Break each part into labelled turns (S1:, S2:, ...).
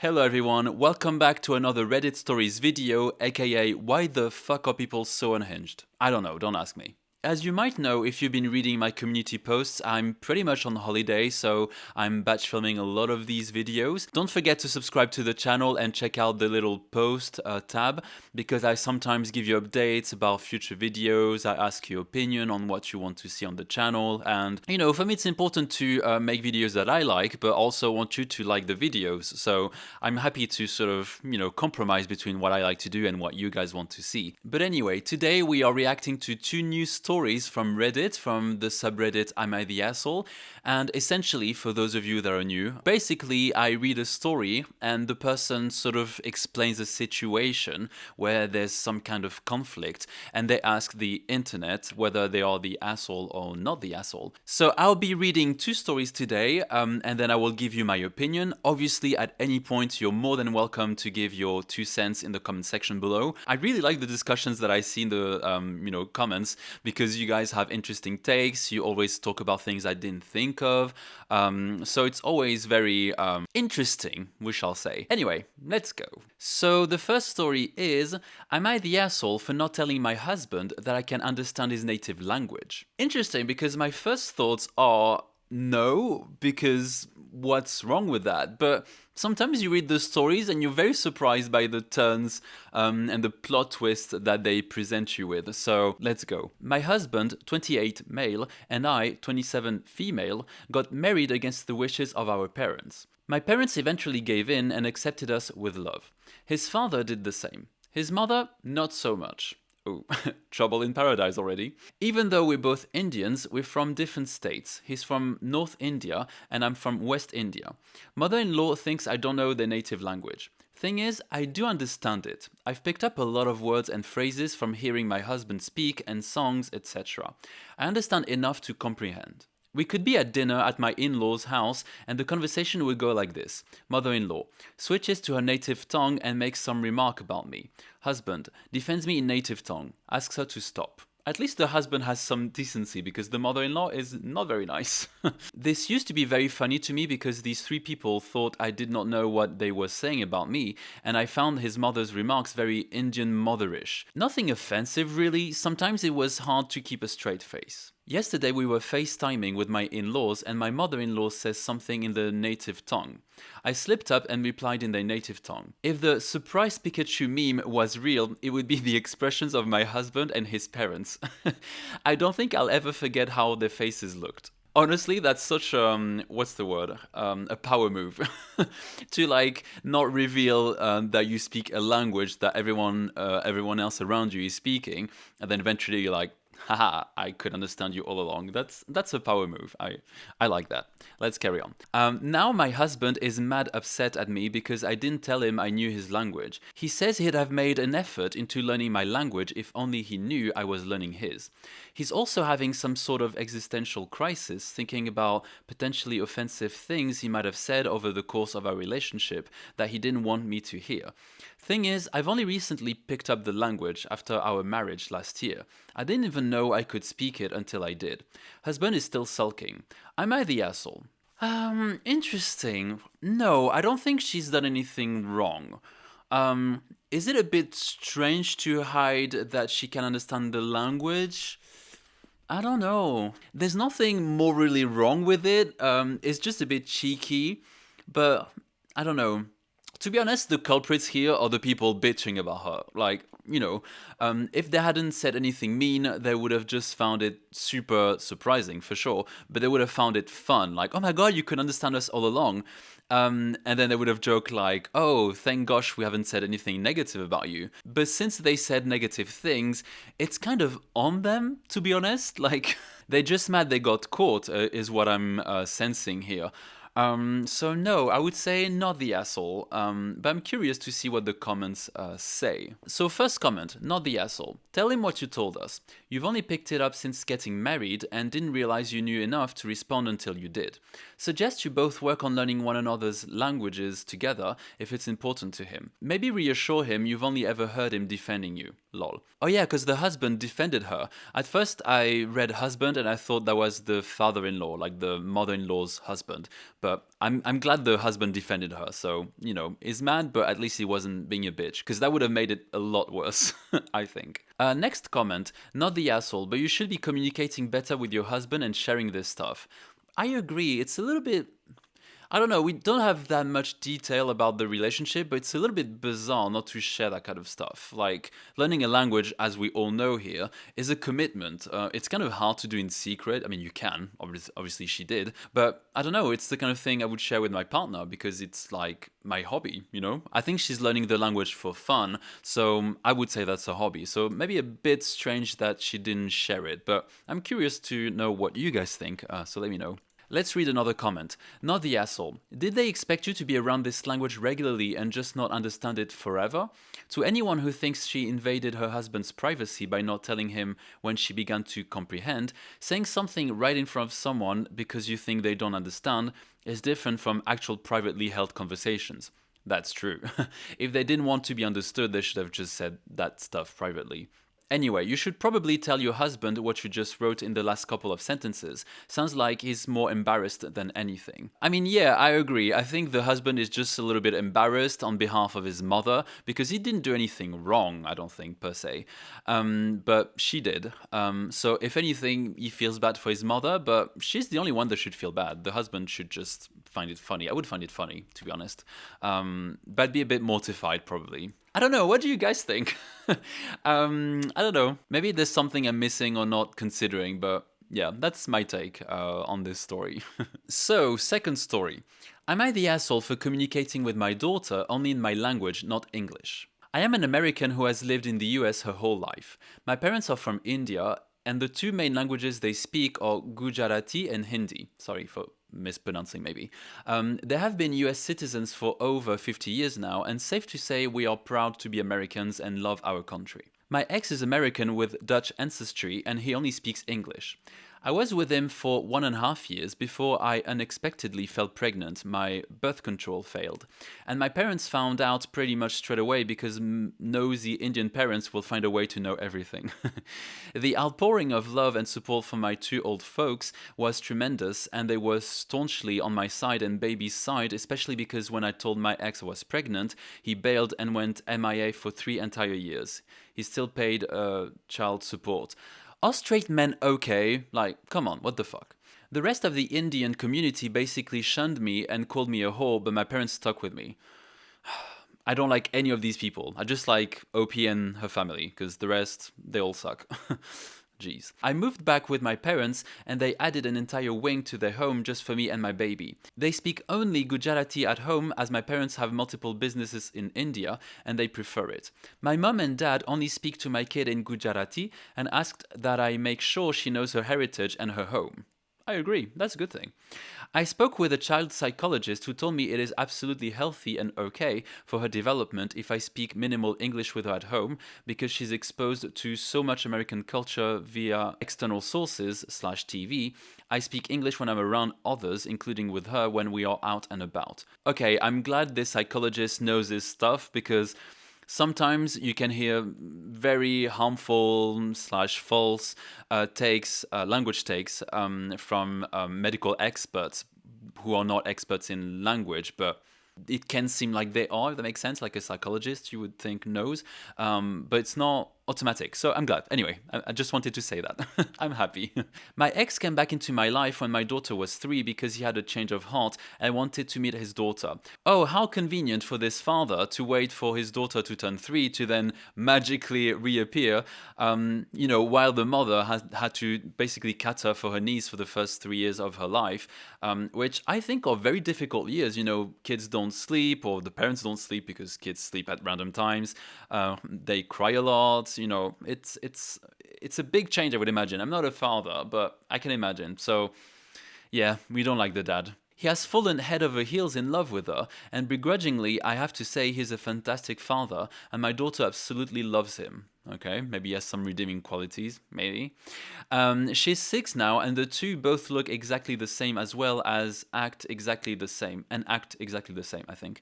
S1: Hello everyone, welcome back to another Reddit Stories video, aka Why the fuck are people so unhinged? I don't know, don't ask me. As you might know if you've been reading my community posts, I'm pretty much on holiday, so I'm batch filming a lot of these videos. Don't forget to subscribe to the channel and check out the little post tab, because I sometimes give you updates about future videos, I ask your opinion on what you want to see on the channel, and you know, for me it's important to make videos that I like, but also want you to like the videos, so I'm happy to sort of, you know, compromise between what I like to do and what you guys want to see. But anyway, today we are reacting to two new stories from Reddit, from the subreddit Am I the Asshole? And essentially, for those of you that are new, basically I read a story and the person sort of explains a situation where there's some kind of conflict and they ask the internet whether they are the asshole or not the asshole. So I'll be reading two stories today and then I will give you my opinion. Obviously, at any point, you're more than welcome to give your 2 cents in the comment section below. I really like the discussions that I see in the comments, because you guys have interesting takes, you always talk about things I didn't think of, so it's always very interesting, we shall say. Anyway, let's go. So the first story is, am I the asshole for not telling my husband that I can understand his native language? Interesting, because my first thoughts are no, because what's wrong with that? But sometimes you read the stories and you're very surprised by the turns and the plot twist that they present you with. So let's go. My husband, 28 male, and I, 27 female, got married against the wishes of our parents. My parents eventually gave in and accepted us with love. His father did the same. His mother, not so much. Oh, trouble in paradise already. Even though we're both Indians, we're from different states. He's from North India and I'm from West India. Mother-in-law thinks I don't know their native language. Thing is, I do understand it. I've picked up a lot of words and phrases from hearing my husband speak and songs, etc. I understand enough to comprehend. We could be at dinner at my in-law's house and the conversation would go like this. Mother-in-law switches to her native tongue and makes some remark about me. Husband defends me in native tongue, asks her to stop. At least the husband has some decency, because the mother-in-law is not very nice. This used to be very funny to me because these three people thought I did not know what they were saying about me, and I found his mother's remarks very Indian motherish. Nothing offensive really, sometimes it was hard to keep a straight face. Yesterday we were FaceTiming with my in-laws and my mother-in-law says something in the native tongue. I slipped up and replied in their native tongue. If the surprise Pikachu meme was real, it would be the expressions of my husband and his parents. I don't think I'll ever forget how their faces looked. Honestly, that's such what's the word? A power move. To like not reveal that you speak a language that everyone else around you is speaking, and then eventually you're like, haha, I could understand you all along. That's a power move. I like that. Let's carry on. Now my husband is mad upset at me because I didn't tell him I knew his language. He says he'd have made an effort into learning my language if only he knew I was learning his. He's also having some sort of existential crisis, thinking about potentially offensive things he might have said over the course of our relationship that he didn't want me to hear. Thing is, I've only recently picked up the language after our marriage last year. I didn't even know I could speak it until I did. Husband is still sulking. Am I the asshole? Interesting. No, I don't think she's done anything wrong. Is it a bit strange to hide that she can understand the language? I don't know. There's nothing morally wrong with it. It's just a bit cheeky, but I don't know. To be honest, the culprits here are the people bitching about her. Like, you know, if they hadn't said anything mean, they would have just found it super surprising, for sure. But they would have found it fun. Like, oh my god, you could understand us all along. And then they would have joked like, oh, thank gosh we haven't said anything negative about you. But since they said negative things, it's kind of on them, to be honest. Like, they're just mad they got caught, is what I'm sensing here. So no, I would say not the asshole, but I'm curious to see what the comments say. So first comment, not the asshole. Tell him what you told us. You've only picked it up since getting married and didn't realize you knew enough to respond until you did. Suggest you both work on learning one another's languages together if it's important to him. Maybe reassure him you've only ever heard him defending you. Lol. Oh yeah, because the husband defended her. At first I read husband and I thought that was the father-in-law, like the mother-in-law's husband. but I'm glad the husband defended her. So, he's mad, but at least he wasn't being a bitch, because that would have made it a lot worse, I think. Next comment, not the asshole, but you should be communicating better with your husband and sharing this stuff. I agree, it's a little bit... I don't know, we don't have that much detail about the relationship, but it's a little bit bizarre not to share that kind of stuff. Like, learning a language, as we all know here, is a commitment. It's kind of hard to do in secret. I mean, you can, obviously she did, but I don't know, it's the kind of thing I would share with my partner because it's like my hobby, I think she's learning the language for fun, so I would say that's a hobby. So maybe a bit strange that she didn't share it, but I'm curious to know what you guys think, so let me know. Let's read another comment. Not the asshole. Did they expect you to be around this language regularly and just not understand it forever? To anyone who thinks she invaded her husband's privacy by not telling him when she began to comprehend, saying something right in front of someone because you think they don't understand is different from actual privately held conversations. That's true. If they didn't want to be understood, they should have just said that stuff privately. Anyway, you should probably tell your husband what you just wrote in the last couple of sentences. Sounds like he's more embarrassed than anything. I mean, yeah, I agree. I think the husband is just a little bit embarrassed on behalf of his mother because he didn't do anything wrong, I don't think, per se. But she did. So if anything, he feels bad for his mother, but she's the only one that should feel bad. The husband should just find it funny. I would find it funny, to be honest. But I'd be a bit mortified, probably. I don't know, what do you guys think? I don't know, maybe there's something I'm missing or not considering, but yeah, that's my take on this story. So, second story. Am I the asshole for communicating with my daughter only in my language, not English? I am an American who has lived in the US her whole life. My parents are from India, and the two main languages they speak are Gujarati and Hindi. Sorry for mispronouncing maybe. They have been US citizens for over 50 years now, and safe to say we are proud to be Americans and love our country. My ex is American with Dutch ancestry and he only speaks English. I was with him for 1.5 years before I unexpectedly fell pregnant. My birth control failed. And my parents found out pretty much straight away because nosy Indian parents will find a way to know everything. The outpouring of love and support from my two old folks was tremendous, and they were staunchly on my side and baby's side, especially because when I told my ex I was pregnant, he bailed and went MIA for 3 entire years. He still paid child support. Are straight men okay? Like, come on, what the fuck? The rest of the Indian community basically shunned me and called me a whore, but my parents stuck with me. I don't like any of these people. I just like OP and her family, because the rest, they all suck. Jeez. I moved back with my parents and they added an entire wing to their home just for me and my baby. They speak only Gujarati at home as my parents have multiple businesses in India and they prefer it. My mum and dad only speak to my kid in Gujarati and asked that I make sure she knows her heritage and her home. I agree, that's a good thing. I spoke with a child psychologist who told me it is absolutely healthy and okay for her development if I speak minimal English with her at home because she's exposed to so much American culture via external sources / TV. I speak English when I'm around others, including with her when we are out and about. Okay, I'm glad this psychologist knows this stuff because sometimes you can hear very harmful / false language takes from medical experts who are not experts in language, but it can seem like they are, if that makes sense, like a psychologist you would think knows, but it's not automatic. So I'm glad. Anyway, I just wanted to say that. I'm happy. My ex came back into my life when my daughter was 3 because he had a change of heart and wanted to meet his daughter. Oh, how convenient for this father to wait for his daughter to turn 3 to then magically reappear, while the mother had to basically cut her for her niece for the first 3 years of her life, which I think are very difficult years. Kids don't sleep, or the parents don't sleep because kids sleep at random times. They cry a lot. It's a big change, I would imagine. I'm not a father, but I can imagine. So, yeah, we don't like the dad. He has fallen head over heels in love with her, and begrudgingly, I have to say he's a fantastic father, and my daughter absolutely loves him. Okay, maybe he has some redeeming qualities, maybe. She's 6 now, and the two both look exactly the same as well as act exactly the same, I think.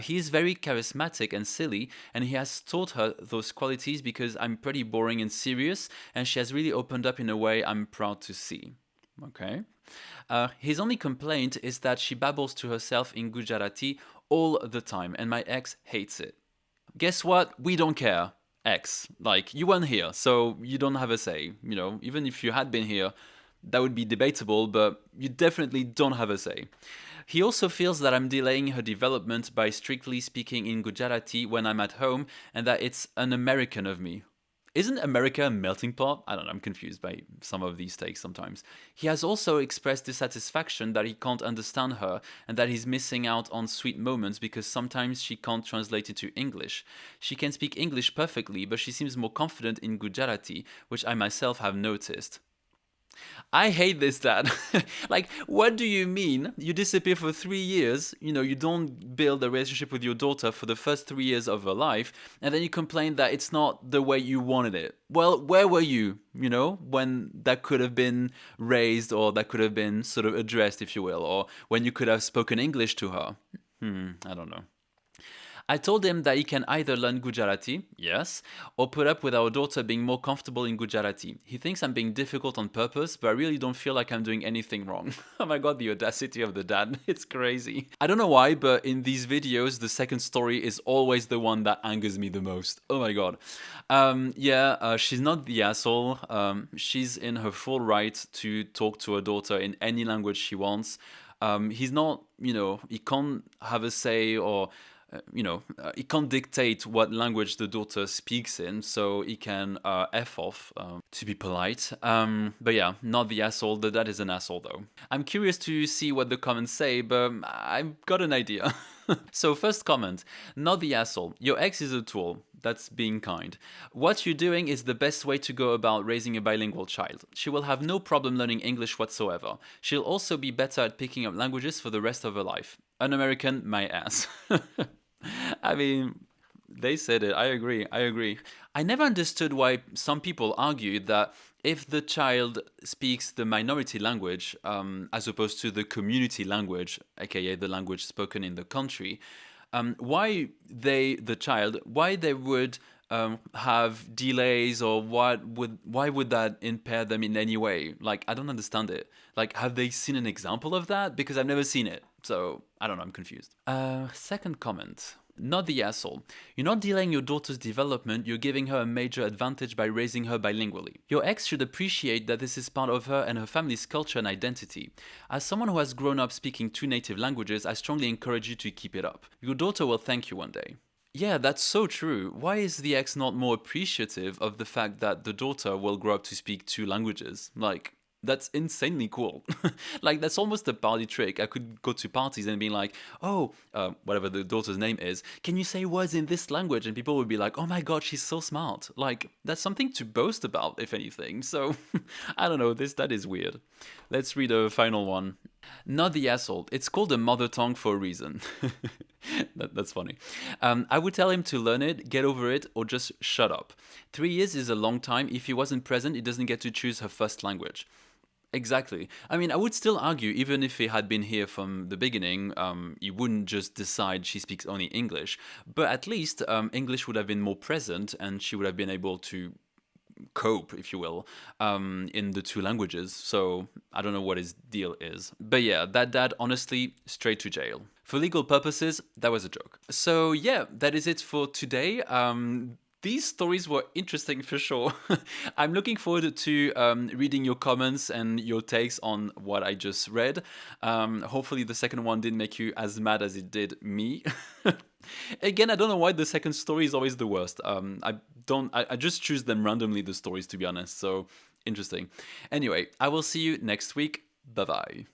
S1: He's very charismatic and silly, and he has taught her those qualities because I'm pretty boring and serious, and she has really opened up in a way I'm proud to see. Okay. His only complaint is that she babbles to herself in Gujarati all the time, and my ex hates it. Guess what? We don't care. X. Like, you weren't here, so you don't have a say. You know, even if you had been here, that would be debatable, but you definitely don't have a say. He also feels that I'm delaying her development by strictly speaking in Gujarati when I'm at home, and that it's un-American of me. Isn't America a melting pot? I don't know, I'm confused by some of these takes sometimes. He has also expressed dissatisfaction that he can't understand her and that he's missing out on sweet moments because sometimes she can't translate it to English. She can speak English perfectly, but she seems more confident in Gujarati, which I myself have noticed. I hate this, Dad. Like, what do you mean? You disappear for 3 years, you don't build a relationship with your daughter for the first 3 years of her life, and then you complain that it's not the way you wanted it. Well, where were you, when that could have been raised or that could have been sort of addressed, if you will, or when you could have spoken English to her? I don't know. I told him that he can either learn Gujarati, yes, or put up with our daughter being more comfortable in Gujarati. He thinks I'm being difficult on purpose, but I really don't feel like I'm doing anything wrong. Oh my god, the audacity of the dad. It's crazy. I don't know why, but in these videos, the second story is always the one that angers me the most. Oh my god. She's not the asshole. She's in her full right to talk to her daughter in any language she wants. He's not, he can't have a say or he can't dictate what language the daughter speaks in, so he can F off, to be polite. But yeah, not the asshole. The dad is an asshole, though. I'm curious to see what the comments say, but I've got an idea. So, first comment, not the asshole. Your ex is a tool. That's being kind. What you're doing is the best way to go about raising a bilingual child. She will have no problem learning English whatsoever. She'll also be better at picking up languages for the rest of her life. Un-American, my ass. I mean, they said it. I agree. I never understood why some people argue that if the child speaks the minority language, as opposed to the community language, aka the language spoken in the country, why they would have delays, or why would that impair them in any way? Like, I don't understand it. Like, have they seen an example of that? Because I've never seen it. So, I don't know, I'm confused. Second comment. Not the asshole. You're not delaying your daughter's development, you're giving her a major advantage by raising her bilingually. Your ex should appreciate that this is part of her and her family's culture and identity. As someone who has grown up speaking two native languages, I strongly encourage you to keep it up. Your daughter will thank you one day. Yeah, that's so true. Why is the ex not more appreciative of the fact that the daughter will grow up to speak two languages? Like, that's insanely cool. Like, that's almost a party trick. I could go to parties and be like, oh, whatever the daughter's name is, can you say words in this language? And people would be like, oh my god, she's so smart. Like, that's something to boast about, if anything. So, I don't know, that is weird. Let's read a final one. Not the asshole. It's called a mother tongue for a reason. That's funny. I would tell him to learn it, get over it, or just shut up. 3 years is a long time. If he wasn't present, he doesn't get to choose her first language. Exactly. I mean, I would still argue, even if he had been here from the beginning, he wouldn't just decide she speaks only English. But at least English would have been more present, and she would have been able to cope, if you will, in the two languages. So I don't know what his deal is. But yeah, that dad, honestly, straight to jail. For legal purposes, that was a joke. So yeah, that is it for today. These stories were interesting for sure. I'm looking forward to reading your comments and your takes on what I just read. Hopefully the second one didn't make you as mad as it did me. Again, I don't know why the second story is always the worst. I just choose them randomly, the stories, to be honest. So, interesting. Anyway, I will see you next week. Bye-bye.